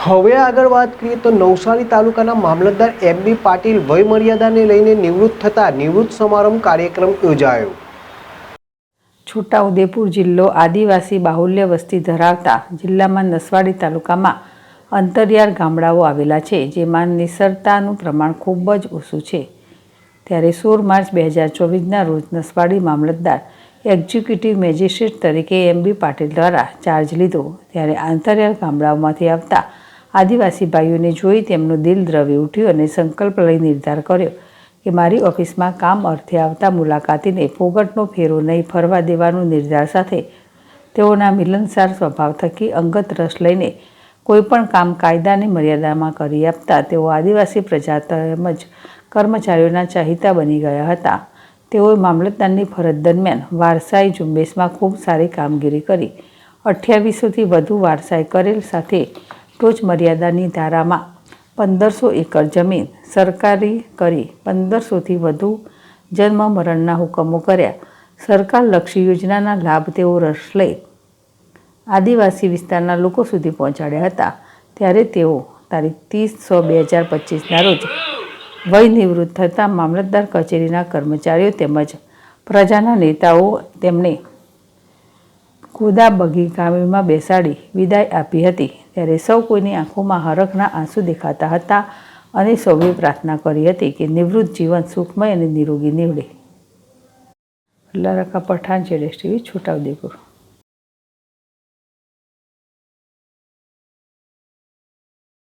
હવે આગળ વાત કરીએ તો નવસારી તાલુકાના મામલતદાર એમ.બી. પાટીલ વયમર્યાદાને લઈને નિવૃત્ત થતા નિવૃત્ત સમારંભ કાર્યક્રમ યોજાયો। છોટાઉદેપુર જિલ્લો આદિવાસી બાહુલ્ય વસ્તી ધરાવતા જિલ્લામાં નસવાડી તાલુકામાં અંતરિયાળ ગામડાઓ આવેલા છે, જેમાં નિસરતાનું પ્રમાણ ખૂબ જ ઓછું છે। ત્યારે 16 માર્ચ 2024ના રોજ નસવાડી મામલતદાર એક્ઝિક્યુટિવ મેજિસ્ટ્રેટ તરીકે એમ.બી. પાટીલ દ્વારા ચાર્જ લીધો। ત્યારે અંતરિયાળ ગામડાઓમાંથી આવતા આદિવાસી ભાઈઓને જોઈ તેમનું દિલ દ્રવી ઉઠ્યું અને સંકલ્પ લઈ નિર્ધાર કર્યો કે મારી ઓફિસમાં કામ અર્થે આવતા મુલાકાતીને ફોગટનો ફેરો નહીં ફરવા દેવાનું નિર્ધાર સાથે તેઓના મિલનસાર સ્વભાવ થકી અંગત રસ લઈને કોઈપણ કામ કાયદાની મર્યાદામાં કરી આપતા તેઓ આદિવાસી પ્રજા તેમજ કર્મચારીઓના ચાહિતા બની ગયા હતા। તેઓએ મામલતદારની ફરજ દરમિયાન વારસાઈ ઝુંબેશમાં ખૂબ સારી કામગીરી કરી 2800થી વધુ વારસાઈ કરેલ સાથે ટોચ મર્યાદાની ધારામાં 1500 એકર જમીન સરકારી કરી 1500થી વધુ જન્મ મરણના હુકમો કર્યા। સરકારલક્ષી યોજનાના લાભ તેઓ રસ લઈ આદિવાસી વિસ્તારના લોકો સુધી પહોંચાડ્યા હતા। ત્યારે તેઓ તારીખ 30/6/2025ના રોજ વય નિવૃત્ત થતા મામલતદાર કચેરીના કર્મચારીઓ તેમજ પ્રજાના નેતાઓ તેમને ગોદાબગી ગામમાં બેસાડી વિદાય આપી હતી। ત્યારે સૌ કોઈની આંખોમાં હરખના આંસુ દેખાતા હતા અને સૌએ પ્રાર્થના કરી હતી કે નિવૃત્ત જીવન સુખમય અને નિરોગી નીવડે। લરકા પઠાણ, જેડેશ ટીવી, છોટાઉદેપુર।